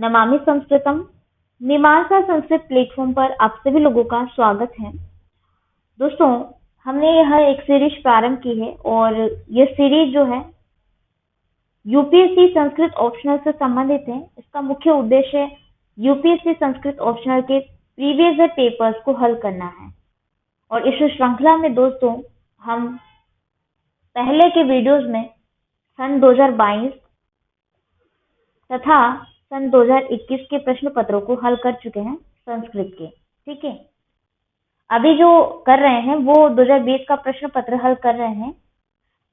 नमामि संस्कृतम मीमांसा संस्कृत प्लेटफॉर्म पर आप सभी लोगों का स्वागत है। दोस्तों, हमने यह एक सीरीज प्रारंभ की है और यह सीरीज जो है यूपीएससी संस्कृत ऑप्शनल से संबंधित है। इसका मुख्य उद्देश्य यूपीएससी संस्कृत ऑप्शनल के प्रीवियस ईयर पेपर्स को हल करना है। और इस श्रृंखला में दोस्तों हम पहले के वीडियोस में सन 2022 तथा सन 2021 के प्रश्न पत्रों को हल कर चुके हैं संस्कृत के। ठीक है, अभी जो कर रहे हैं वो 2020 का प्रश्न पत्र हल कर रहे हैं।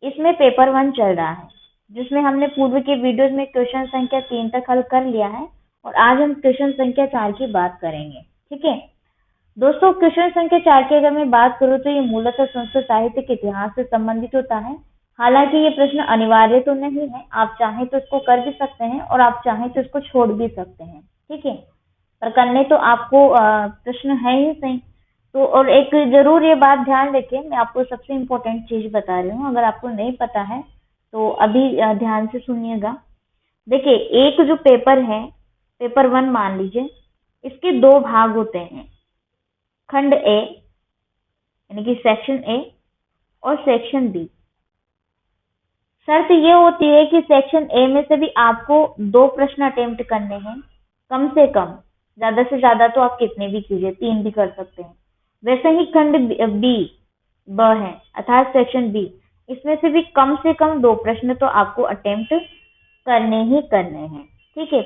इसमें पेपर 1 चल रहा है, जिसमें हमने पूर्व के वीडियोस में क्वेश्चन संख्या 3 तक हल कर लिया है और आज हम क्वेश्चन संख्या 4 की बात करेंगे। ठीक है दोस्तों, क्वेश्चन संख्या 4 की अगर मैं बात करूँ तो ये मूलतः संस्कृत साहित्य के इतिहास से संबंधित होता है। हालांकि ये प्रश्न अनिवार्य तो नहीं है, आप चाहें तो इसको कर भी सकते हैं और आप चाहें तो इसको छोड़ भी सकते हैं। ठीक है, पर करने तो आपको प्रश्न है ही सही। तो और एक जरूर ये बात ध्यान रखें, मैं आपको सबसे इम्पोर्टेंट चीज बता रही हूँ, अगर आपको नहीं पता है तो अभी ध्यान से सुनिएगा। देखिए, एक जो पेपर है, पेपर 1 मान लीजिए, इसके 2 भाग होते हैं, खंड ए यानी कि सेक्शन ए और सेक्शन बी। शर्त ये होती है कि सेक्शन ए में से भी आपको 2 प्रश्न अटेम्प्ट करने हैं, कम से कम। ज्यादा से ज्यादा तो आप कितने भी कीजिए, 3 भी कर सकते हैं। वैसे ही खंड बी ब है अर्थात सेक्शन बी, इसमें से भी कम से कम 2 प्रश्न तो आपको अटेम्प्ट करने ही करने हैं। ठीक है,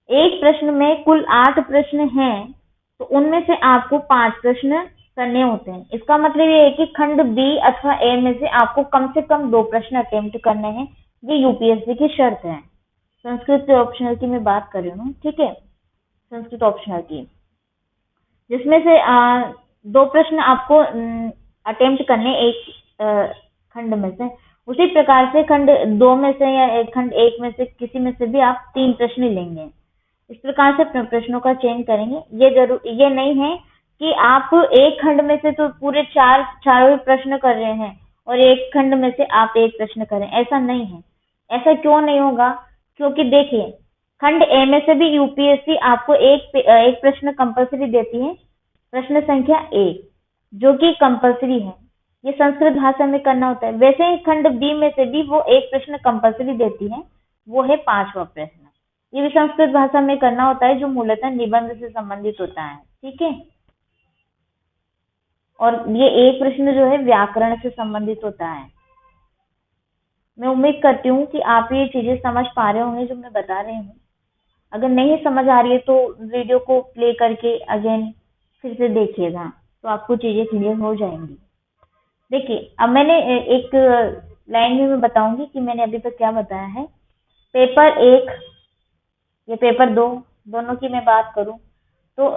एक प्रश्न में कुल 8 प्रश्न हैं, तो उनमें से आपको 5 प्रश्न करने होते हैं। इसका मतलब ये है कि खंड बी अथवा ए में से आपको कम से कम 2 प्रश्न अटेम्प्ट करने हैं। ये यूपीएससी की शर्त है। संस्कृत ऑप्शनल की मैं बात कर रही हूँ। ठीक है, संस्कृत ऑप्शनल की, जिसमें से 2 प्रश्न आपको अटेम्प्ट करने एक खंड में से। उसी प्रकार से खंड 2 में से या खंड 1 में से किसी में से भी आप 3 प्रश्न लेंगे। इस प्रकार से प्रश्नों का चयन करेंगे। ये नहीं है कि आप एक खंड में से तो पूरे चारों प्रश्न कर रहे हैं और एक खंड में से आप एक प्रश्न करें, ऐसा नहीं है। ऐसा क्यों नहीं होगा? क्योंकि देखिए, खंड ए में से भी यूपीएससी आपको एक प्रश्न कंपलसरी देती है, प्रश्न संख्या 1, जो कि कंपलसरी है। ये संस्कृत भाषा में करना होता है। वैसे ही खंड बी में से भी वो एक प्रश्न कंपलसरी देती है, वो है 5वां प्रश्न। ये भी संस्कृत भाषा में करना होता है, जो मूलतः निबंध से संबंधित होता है। ठीक है, और ये एक प्रश्न जो है व्याकरण से संबंधित होता है। मैं उम्मीद करती हूँ कि आप ये चीजें समझ पा रहे होंगे जो मैं बता रही हूँ। अगर नहीं समझ आ रही है तो वीडियो को प्ले करके अगेन फिर से देखिएगा, तो आपको चीजें क्लियर हो जाएंगी। देखिए, अब मैंने एक लाइन में मैं बताऊंगी कि मैंने अभी तक क्या बताया है। पेपर 1 या पेपर 2, दोनों की मैं बात करूं तो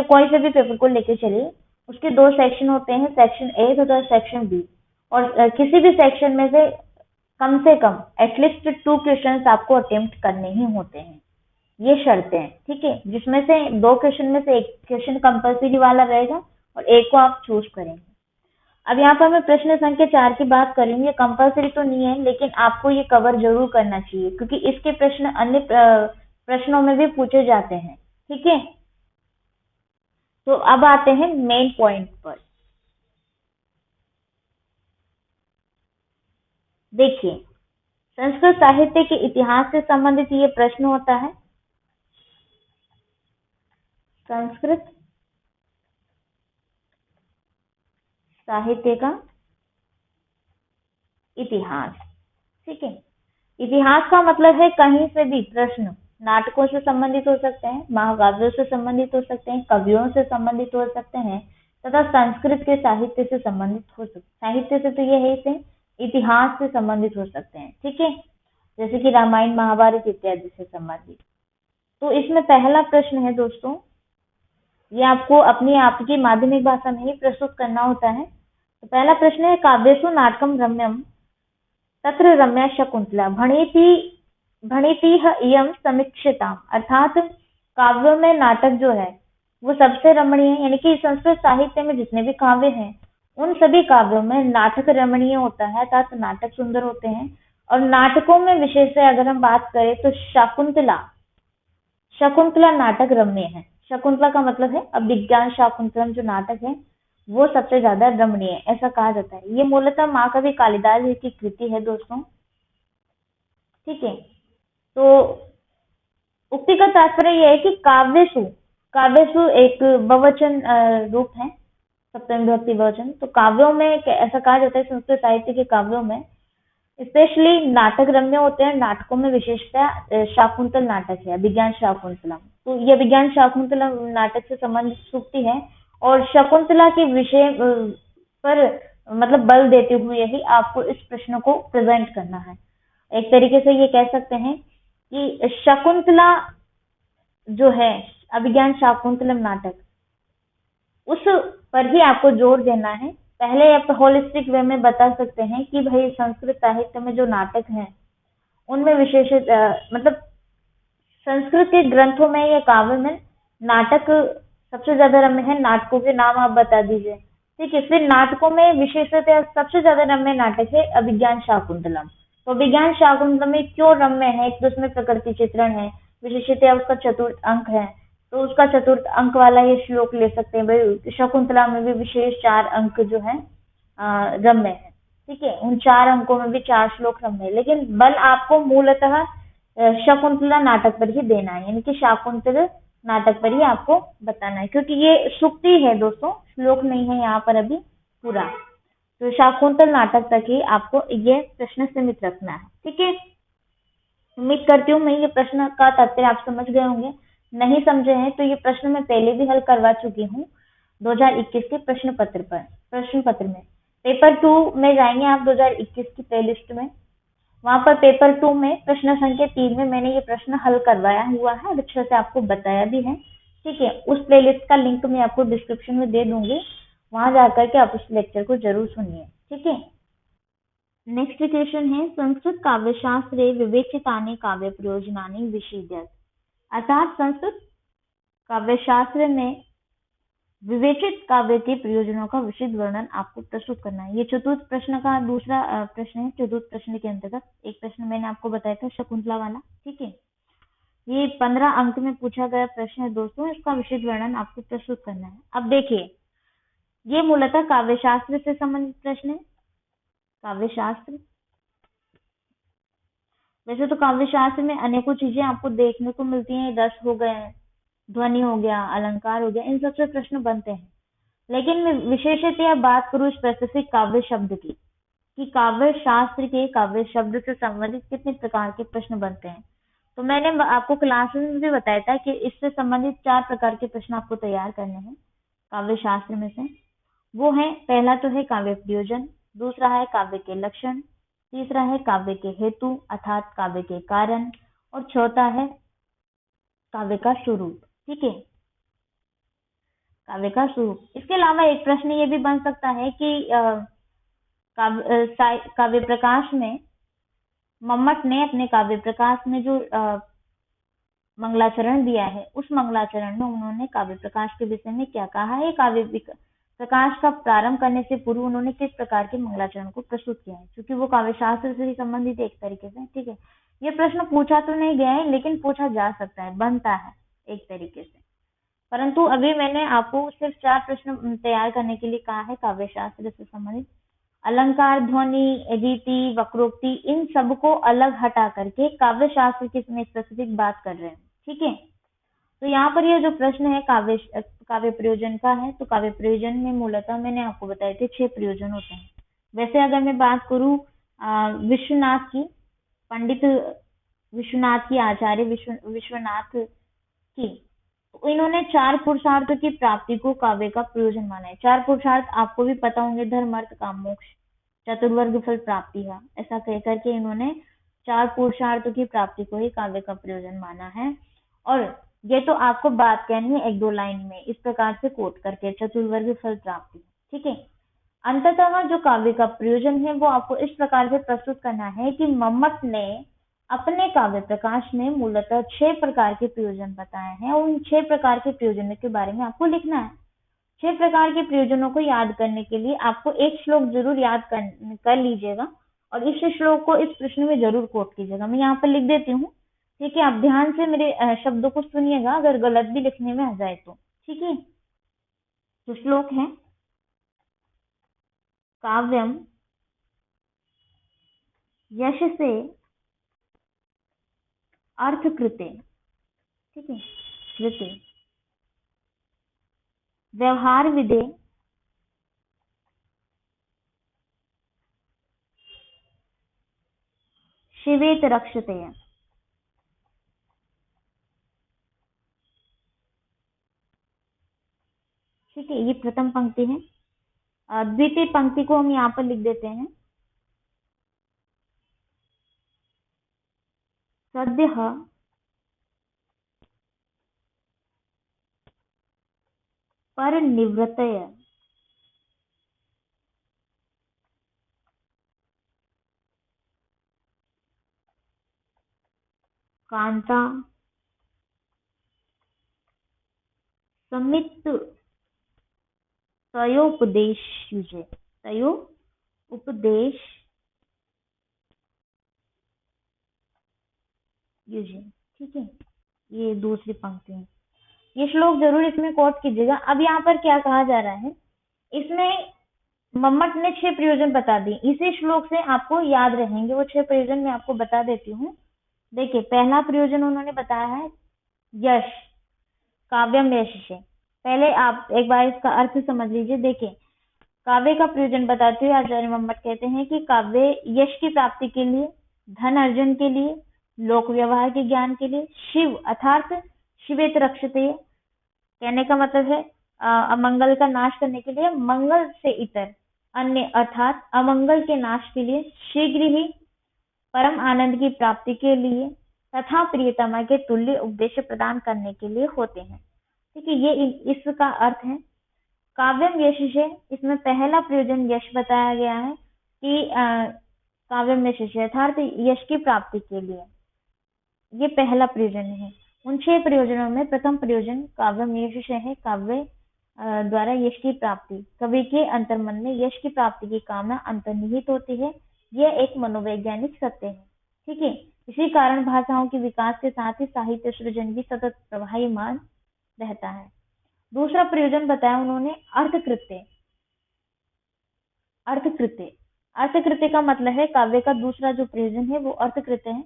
कोई से भी पेपर को लेके चलिए, उसके 2 सेक्शन होते हैं, सेक्शन ए तथा सेक्शन बी। और किसी भी सेक्शन में से कम एटलीस्ट 2 क्वेश्चन आपको अटेम्प्ट करने ही होते हैं। ये शर्तें हैं। ठीक है, जिसमें से 2 क्वेश्चन में से एक क्वेश्चन कंपलसरी वाला रहेगा और एक को आप चूज करेंगे। अब यहाँ पर मैं प्रश्न संख्या 4 की बात करूंगी। कंपलसरी तो नहीं है, लेकिन आपको ये कवर जरूर करना चाहिए, क्योंकि इसके प्रश्न अन्य प्रश्नों में भी पूछे जाते हैं। ठीक है, तो अब आते हैं मेन पॉइंट पर। देखिए, संस्कृत साहित्य के इतिहास से संबंधित ये प्रश्न होता है। संस्कृत साहित्य का इतिहास। ठीक है, इतिहास का मतलब है कहीं से भी प्रश्न नाटकों से संबंधित हो सकते हैं, महाकाव्यों से संबंधित हो सकते हैं, कवियों से संबंधित हो सकते हैं, तथा संस्कृत के साहित्य से संबंधित हो सकते हैं। साहित्य से तो ये है से इतिहास से संबंधित हो सकते हैं। ठीक है, जैसे कि रामायण, महाभारत इत्यादि से संबंधित। तो इसमें पहला प्रश्न है दोस्तों, ये आपको अपनी आपकी माध्यमिक भाषा में ही प्रस्तुत करना होता है। तो पहला प्रश्न है, काव्येषु नाटकम रम्यम तत्र रम्या शकुंतला भणितिह इयं समीक्षिताम्। अर्थात काव्यों में नाटक जो है वो सबसे रमणीय है, यानी कि संस्कृत साहित्य में जितने भी काव्य हैं उन सभी काव्यों में नाटक रमणीय होता है, अर्थात नाटक सुंदर होते हैं। और नाटकों में विशेष से अगर हम बात करें तो शकुंतला शकुंतला नाटक रम्य है। शकुंतला का मतलब है अभिज्ञान शाकुंतलम जो नाटक है वो सबसे ज्यादा रमणीय है, ऐसा कहा जाता है। ये मूलतः महाकवि कालिदास जी की कृति है दोस्तों। ठीक है, तो उक्ति का तात्पर्य यह है कि काव्यसु एक बहुवचन रूप है, सप्तमी विभक्ति बहुवचन। तो काव्यों में ऐसा कहा जाता है, संस्कृत साहित्य के काव्यों में स्पेशली नाटक रम्य होते हैं। नाटकों में विशेषतः शाकुंतल नाटक है, अभिज्ञान शाकुंतलम। तो ये अभिज्ञान शाकुंतलम नाटक से संबंधित सूक्ति है और शकुंतला के विषय पर मतलब बल देते हुए ही आपको इस प्रश्न को प्रेजेंट करना है। एक तरीके से ये कह सकते हैं कि शकुंतला जो है अभिज्ञान शाकुंतलम नाटक, उस पर ही आपको जोर देना है। पहले आप होलिस्टिक वे में बता सकते हैं कि भाई संस्कृत साहित्य में जो नाटक हैं उनमें विशेषित मतलब संस्कृत के ग्रंथों में या काव्य में नाटक सबसे ज्यादा रम्य है। नाटकों के नाम आप बता दीजिए। ठीक है, फिर नाटकों में विशेषतः सबसे ज्यादा रम्य नाटक है अभिज्ञान शाकुंतलम। तो अभिज्ञान शाकुंतलम में क्यों रम्य है? एक तो उसमें प्रकृति चित्रण है, विशेषतः उसका चतुर्थ अंक है, तो उसका चतुर्थ अंक वाला ये श्लोक ले सकते हैं। भाई शकुंतला में भी विशेष 4 अंक जो है रम्य है। ठीक है, उन 4 अंकों में भी 4 श्लोक रम्य है, लेकिन बल आपको मूलतः शकुंतला नाटक पर ही देना है, यानी कि शाकुंतल नाटक पर ही आपको बताना है, क्योंकि ये सुक्ति है दोस्तों, श्लोक नहीं है यहाँ पर अभी पूरा। तो शाकुंतल नाटक तक ही आपको ये प्रश्न सीमित रखना है। ठीक है, उम्मीद करती हूँ मैं ये प्रश्न का तात्पर्य आप समझ गए होंगे। नहीं समझे हैं तो ये प्रश्न मैं पहले भी हल करवा चुकी हूँ 2021 के प्रश्न पत्र में। पेपर 2 में जाएंगे आप 2021 की प्लेलिस्ट में, वहां पर पेपर 2 में प्रश्न संख्या 3 में मैंने ये प्रश्न हल करवाया हुआ है और अच्छे से आपको बताया भी है। ठीक है, उस प्लेलिस्ट का लिंक मैं आपको डिस्क्रिप्शन में दे दूंगी, वहां जाकर के आप उस लेक्चर को जरूर सुनिए। ठीक है, नेक्स्ट क्वेश्चन है संस्कृत काव्यशास्त्रे विवेचितानि काव्य प्रयोजनानि विषय्यत। अर्थात संस्कृत काव्यशास्त्र में विवेचित काव्य के प्रयोजनों का विशद वर्णन आपको प्रस्तुत करना है। ये चतुर्थ प्रश्न का दूसरा प्रश्न है। चतुर्थ प्रश्न के अंतर्गत एक प्रश्न मैंने आपको बताया था शकुंतला वाला। ठीक है, ये 15 अंक में पूछा गया प्रश्न है दोस्तों, इसका विशद वर्णन आपको प्रस्तुत करना है। अब देखिए, ये मूलतः काव्यशास्त्र से संबंधित प्रश्न है। काव्यशास्त्र, वैसे तो काव्यशास्त्र में अनेकों चीजें आपको देखने को मिलती हैं, रस हो गए, ध्वनि हो गया, अलंकार हो गया, इन सबसे प्रश्न बनते हैं। लेकिन मैं विशेषतः बात करूं स्पेसिफिक काव्य शब्द की, कि काव्य शास्त्र के काव्य शब्द से संबंधित कितने प्रकार के प्रश्न बनते हैं। तो मैंने आपको क्लास में भी बताया था कि इससे संबंधित 4 प्रकार के प्रश्न आपको तैयार करने हैं काव्य शास्त्र में से। वो है, पहला तो है काव्य प्रयोजन, दूसरा है काव्य के लक्षण, तीसरा है काव्य के हेतु अर्थात काव्य के कारण, और चौथा है काव्य का स्वरूप। ठीक है, काव्य का स्वरूप। इसके अलावा एक प्रश्न ये भी बन सकता है कि काव्य प्रकाश में मम्मट ने अपने काव्य प्रकाश में जो मंगलाचरण दिया है, उस मंगलाचरण में उन्होंने काव्य प्रकाश के विषय में क्या कहा है। काव्य प्रकाश का प्रारंभ करने से पूर्व उन्होंने किस प्रकार के मंगलाचरण को प्रस्तुत किया है, क्योंकि वो काव्य शास्त्र से ही संबंधित एक तरीके से। ठीक है, ये प्रश्न पूछा तो नहीं गया है, लेकिन पूछा जा सकता है, बनता है एक तरीके से। परंतु अभी मैंने आपको सिर्फ 4 प्रश्न तैयार करने के लिए कहा है काव्य शास्त्र से संबंधित। अलंकार, ध्वनि, रीति, वक्रोक्ति, इन सब को अलग हटा करके काव्य शास्त्र की इसमें स्पेसिफिक बात कर रहे हैं। ठीक है, तो यहाँ पर ये जो प्रश्न है काव्य प्रयोजन का है, तो काव्य प्रयोजन में मूलतः मैंने आपको बताए थे 6 प्रयोजन होते हैं। वैसे अगर मैं बात करूं विश्वनाथ की, पंडित विश्वनाथ की, आचार्य विश्वनाथ की, तो इन्होंने 4 पुरुषार्थ की प्राप्ति को काव्य का प्रयोजन माना है। 4 पुरुषार्थ आपको भी पता होंगे, धर्म अर्थ काम मोक्ष, चतुर्वर्ग फल प्राप्ति है, ऐसा कह करके इन्होंने 4 पुरुषार्थ की प्राप्ति को ही काव्य का प्रयोजन माना है। और ये तो आपको बात कहनी है 1-2 लाइन में, इस प्रकार से कोट करके, चतुर्वर्ग फल प्राप्ति। ठीक है, अंततः जो काव्य का प्रयोजन है वो आपको इस प्रकार से प्रस्तुत करना है कि मम्मट ने अपने काव्य प्रकाश में मूलतः 6 प्रकार के प्रयोजन बताए हैं, और उन 6 प्रकार के प्रयोजनों के बारे में आपको लिखना है। 6 प्रकार के प्रयोजनों को याद करने के लिए आपको एक श्लोक जरूर याद कर लीजिएगा, और इस श्लोक को इस प्रश्न में जरूर कोट कीजिएगा। मैं यहाँ पर लिख देती हूँ, ठीक है, आप ध्यान से मेरे शब्दों को सुनिएगा, अगर गलत भी लिखने में आ जाए तो। ठीक है, तो श्लोक है, काव्यम यश से अर्थ कृते, ठीक है, कृते व्यवहार विदे शिवेत रक्षते। ठीक है, ये प्रथम पंक्ति है। द्वितीय पंक्ति को हम यहाँ पर लिख देते हैं, सद्य पर निवृत्तय कांता समित तयोपदेश युजे, तयो उपदेश युजे। ठीक है, ये दूसरी पंक्ति है। ये श्लोक जरूर इसमें कोट कीजिएगा। अब यहाँ पर क्या कहा जा रहा है, इसमें मम्मट ने 6 प्रयोजन बता दिए, इसी श्लोक से आपको याद रहेंगे वो 6 प्रयोजन। मैं आपको बता देती हूँ। देखिए, पहला प्रयोजन उन्होंने बताया है यश, काव्यम यश से। पहले आप एक बार इसका अर्थ समझ लीजिए। देखिए, काव्य का प्रयोजन बताते हुए आचार्य मम्मट कहते हैं कि काव्य यश की प्राप्ति के लिए, धन अर्जन के लिए, लोक व्यवहार के ज्ञान के लिए, शिव अर्थात शिवेत रक्षते, कहने का मतलब है अमंगल का नाश करने के लिए, मंगल से इतर अन्य अर्थात अमंगल के नाश के लिए, शीघ्र ही परम आनंद की प्राप्ति के लिए तथा प्रियतमा के तुल्य उपदेश प्रदान करने के लिए होते हैं। ठीक है, ये इसका अर्थ है। काव्यम यश से, इसमें पहला प्रयोजन यश बताया गया है कि काव्यम यश से अर्थात यश की प्राप्ति के लिए, ये पहला प्रयोजन है। उन 6 प्रयोजनों में प्रथम प्रयोजन काव्यम यश से है। काव्य द्वारा यश की प्राप्ति, कवि के अंतर्मन में यश की प्राप्ति की कामना अंतर्निहित होती है। यह एक मनोवैज्ञानिक सत्य है। ठीक है, इसी कारण भाषाओं के विकास के साथ ही साहित्य सृजन भी सतत प्रवाहमान रहता है। दूसरा प्रयोजन बताया उन्होंने अर्थकृत्य। अर्थकृत्य, अर्थकृत्य का मतलब है काव्य का दूसरा जो प्रयोजन है वो अर्थकृत्य है,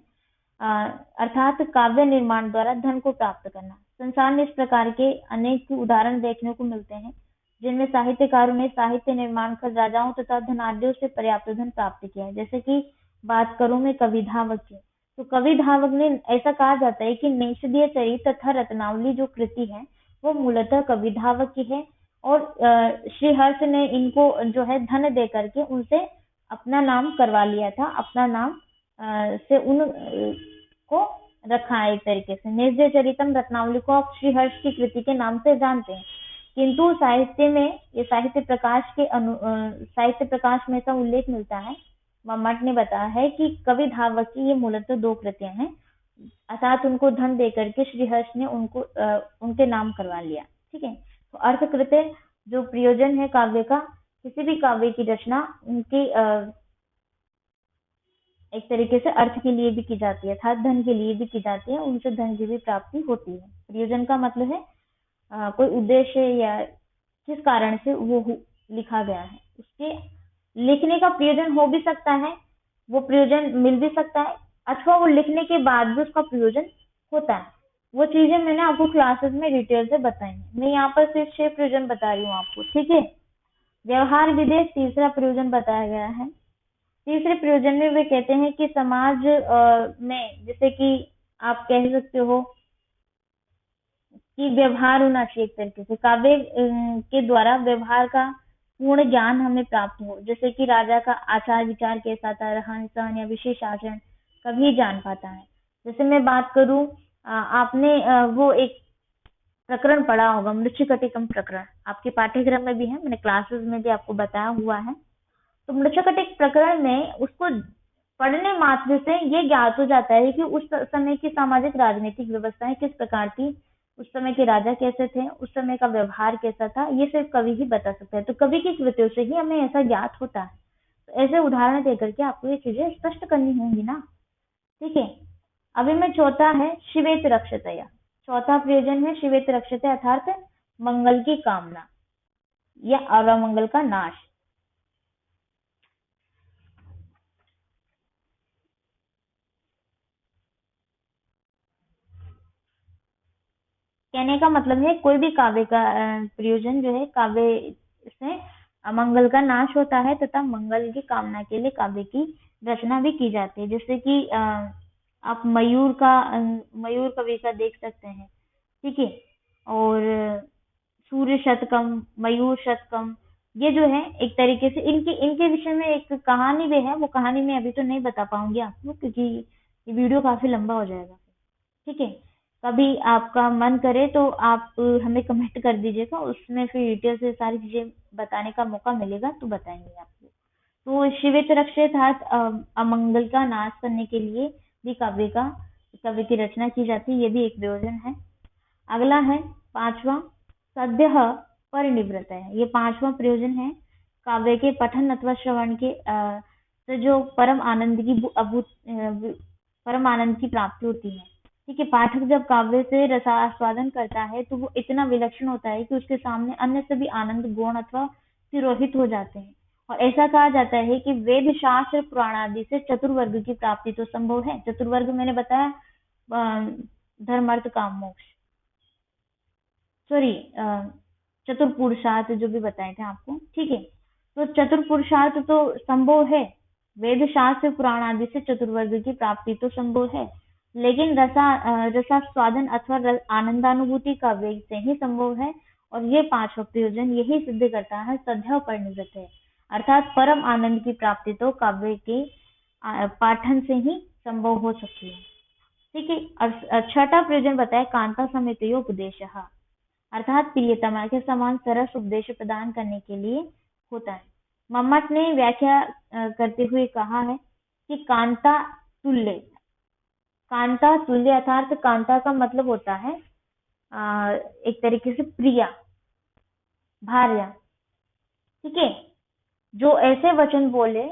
अर्थात काव्य निर्माण द्वारा धन को प्राप्त करना। संसार में इस प्रकार के अनेक उदाहरण देखने को मिलते हैं जिनमें साहित्यकारों ने साहित्य निर्माण कर राजाओं तथा धनाढ्यों से पर्याप्त धन प्राप्त किया है। जैसे कि बात करूं मैं कवि धावक की, तो कवि धावक ने, ऐसा कहा जाता है कि नेषधीय चरित तथा रत्नावली जो कृति है वो मूलतः कवि धावक की है, और श्रीहर्ष ने इनको जो है धन दे करके उनसे अपना नाम करवा लिया था, अपना नाम से उन को रखा है। एक तरीके से नेषधीय चरितम रत्नावली को आप श्रीहर्ष की कृति के नाम से जानते हैं, किंतु साहित्य में, ये साहित्य प्रकाश में ऐसा उल्लेख मिलता है, मम्मट ने बताया है कि कवि धावक की ये मूलतः 2 कृतियां हैं, अर्थात उनको धन देकर के श्रीहर्ष ने उनको उनके नाम करवा लिया। ठीक है, तो अर्थकृत्य जो प्रयोजन है काव्य का, किसी भी काव्य की रचना उनकी एक तरीके से अर्थ के लिए भी की जाती है, अर्थात धन के लिए भी की जाती है, उनसे धन की भी प्राप्ति होती है। प्रयोजन का मतलब है कोई उद्देश्य या किस कारण से वो लिखा गया है, उसके लिखने का प्रयोजन हो भी सकता है, वो प्रयोजन मिल भी सकता है, अथवा वो लिखने के बाद भी उसका प्रयोजन होता है। वो चीजें मैंने आपको क्लासेस में डिटेल से बताई है, मैं यहाँ पर सिर्फ 6 प्रयोजन बता रही हूँ आपको। ठीक है, व्यवहार विदेश तीसरा प्रयोजन बताया गया है। तीसरे प्रयोजन में वे कहते हैं कि समाज में, जैसे कि आप कह सकते हो कि व्यवहार होना चाहिए, एक तरीके से काव्य के द्वारा व्यवहार का पूर्ण ज्ञान हमें प्राप्त हो। जैसे कि राजा का आचार विचार कैसा था, रहन सहन या विशेष आचरण कभी जान पाता है। जैसे मैं बात करूं, आपने वो एक प्रकरण पढ़ा होगा, मृच्छकटिकम प्रकरण, आपके पाठ्यक्रम में भी है, मैंने क्लासेस में भी आपको बताया हुआ है। तो मृच्छकटिक प्रकरण में उसको पढ़ने मात्र से ये ज्ञात हो जाता है कि उस समय की सामाजिक राजनीतिक व्यवस्थाएं किस प्रकार थी, उस समय के राजा कैसे थे, उस समय का व्यवहार कैसा था, ये सिर्फ कवि ही बता सकता है। तो कवि की कृतियों से ही हमें ऐसा ज्ञात होता है। तो ऐसे उदाहरण देकर के आपको ये चीजें स्पष्ट करनी होंगी ना। ठीक है, अभी में चौथा है शिवेत रक्षतया। चौथा प्रयोजन है शिवेत रक्षतया अर्थात मंगल की कामना या अमंगल का नाश। कहने का मतलब है कोई भी काव्य का प्रयोजन जो है, काव्य से अमंगल का नाश होता है तथा मंगल की कामना के लिए काव्य की रचना भी की जाती है। जैसे कि आप मयूर कवि का देख सकते हैं, ठीक है। और सूर्य शतकम, मयूर शतकम, ये जो है एक तरीके से इनके इनके विषय में एक कहानी भी है। वो कहानी मैं अभी तो नहीं बता पाऊंगी आपको, क्योंकि ये वीडियो काफी लंबा हो जाएगा, ठीक है। कभी आपका मन करे तो आप हमें कमेंट कर दीजिएगा, उसमें फिर डिटेल से सारी चीजें बताने का मौका मिलेगा तो बताएंगे आपको। तो शिवित रक्षित हाथ अमंगल का नाश करने के लिए भी काव्य की रचना की जाती है, ये भी एक प्रयोजन है। अगला है पांचवा सद्य परिनिवृत्त है। ये पांचवा प्रयोजन है काव्य के पठन अथवा श्रवण के से जो परम आनंद की प्राप्ति होती है, ठीक है। पाठक जब काव्य से रसास्वादन करता है तो वो इतना विलक्षण होता है कि उसके सामने अन्य सभी आनंद गौण अथवा तिरोहित हो जाते हैं। और ऐसा कहा जाता है कि वेद शास्त्र पुराण आदि से चतुर्वर्ग की प्राप्ति तो संभव है। चतुर्वर्ग मैंने बताया, धर्म अर्थ काम मोक्ष, सॉरी, चतुर्पुरुषार्थ जो भी बताए थे आपको, ठीक है। तो चतुर्पुरुषार्थ तो संभव है, वेद शास्त्र पुराण आदि से चतुर्वर्ग की प्राप्ति तो संभव है, लेकिन रसास्वादन अथवा आनंदानुभूति का वेग से ही संभव है। और ये पांचवा प्रयोजन यही सिद्ध करता है सद्य परिनिवृत्त है, अर्थात परम आनंद की प्राप्ति तो काव्य के पाठन से ही संभव हो सकती है, ठीक है। और छठा प्रयोजन बताया कांता समेत उपदेश, अर्थात प्रियतमा के समान सरस उपदेश प्रदान करने के लिए होता है। मम्मट ने व्याख्या करते हुए कहा है कि कांता तुल्य अर्थात कांता का मतलब होता है एक तरीके से प्रिया, भार्या, ठीक है। जो ऐसे वचन बोले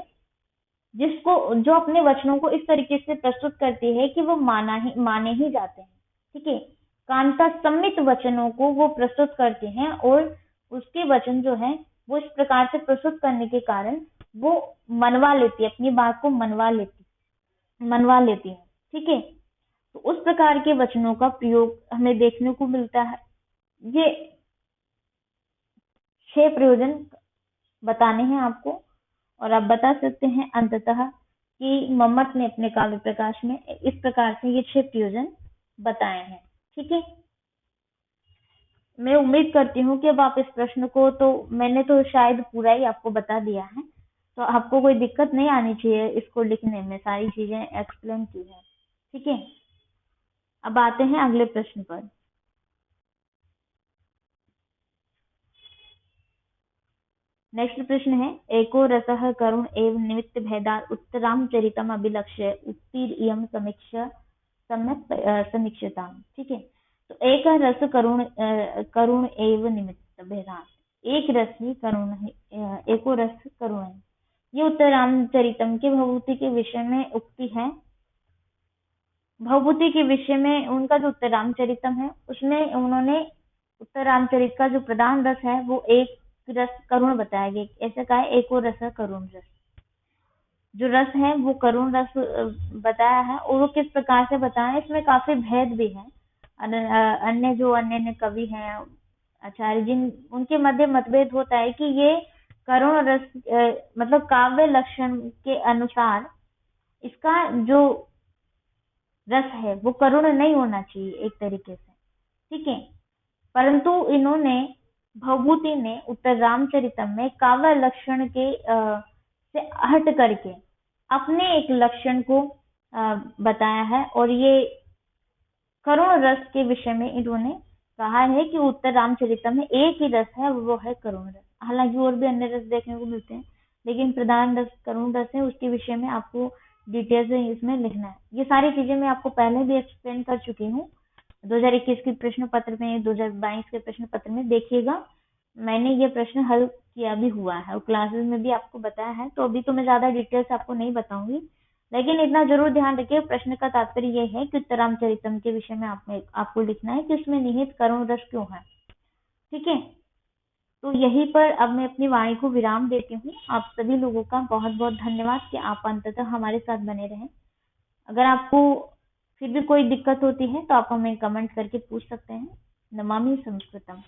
जो अपने वचनों को इस तरीके से प्रस्तुत करती है कि वो माने ही जाते हैं, ठीक है। कांता सम्मित वचनों को वो प्रस्तुत करते हैं और उसके वचन जो है वो इस प्रकार से प्रस्तुत करने के कारण वो मनवा लेती है, अपनी बात को मनवा लेती है, ठीक है। तो उस प्रकार के वचनों का प्रयोग हमें देखने को मिलता है। ये 6 प्रयोजन बताने हैं आपको, और आप बता सकते हैं अंततः कि मम्मट ने अपने काव्य प्रकाश में इस प्रकार से ये 6 प्रयोजन बताए हैं, ठीक है। मैं उम्मीद करती हूँ कि अब आप इस प्रश्न को, तो मैंने तो शायद पूरा ही आपको बता दिया है, तो आपको कोई दिक्कत नहीं आनी चाहिए इसको लिखने में, सारी चीजें एक्सप्लेन की है, ठीक है। अब आते हैं अगले प्रश्न पर। नेक्स्ट प्रश्न है एको रसः करुण एव निमित्त भेदात् उत्तराम चरितम अभिलक्ष्य उत्तीर इयम समीक्षताम, ठीक है। तो एक रस करुण एव निमित्त भेदात्, एक रस ही करुण है, एको रस करुण है। ये उत्तराम चरितम के भवभूति के विषय में उक्ति है। भवभूति के विषय में उनका जो उत्तरामचरितम है उसमें उन्होंने उत्तरामचरित का जो प्रधान रस है वो एक रस करुण बताया गया। ऐसा कहा है एको रस करुण रस, जो रस है वो करुण रस बताया है। और वो किस प्रकार से बताया है, इसमें काफी भेद भी है। अन्य कवि हैं आचार्य जिन, उनके मध्य मतभेद होता है कि ये करुण रस मतलब काव्य लक्षण के अनुसार इसका जो रस है वो करुण नहीं होना चाहिए एक तरीके से, ठीक है। परंतु इन्होंने भवभूति ने उत्तर रामचरितम में काव्य लक्षण के से हट करके अपने एक लक्षण को बताया है। और ये करुण रस के विषय में इन्होंने कहा है कि उत्तर रामचरितम में एक ही रस है, वो है करुण रस। हालांकि और भी अन्य रस देखने को मिलते हैं, लेकिन प्रधान रस करुण रस है, उसके विषय में आपको डिटेल से इसमें लिखना है। ये सारी चीजें मैं आपको पहले भी एक्सप्लेन कर चुकी हूँ 2021 के प्रश्न पत्र में, 2022 के प्रश्न पत्र में देखिएगा, मैंने ये प्रश्न हल किया भी हुआ है और क्लासेस में भी आपको बताया है। तो अभी तो मैं ज्यादा डिटेल से आपको नहीं बताऊंगी, लेकिन इतना जरूर ध्यान रखिए, प्रश्न का तात्पर्य यह है कि उत्तरामचरितम के विषय में आपको लिखना है कि उसमें निहित करुण रस क्यों है। ठीक है, तो यहीं पर अब मैं अपनी वाणी को विराम देती हूँ। आप सभी लोगों का बहुत बहुत धन्यवाद कि आप अंततः हमारे साथ बने रहें। अगर आपको फिर भी कोई दिक्कत होती है तो आप हमें कमेंट करके पूछ सकते हैं। नमामि संस्कृतम।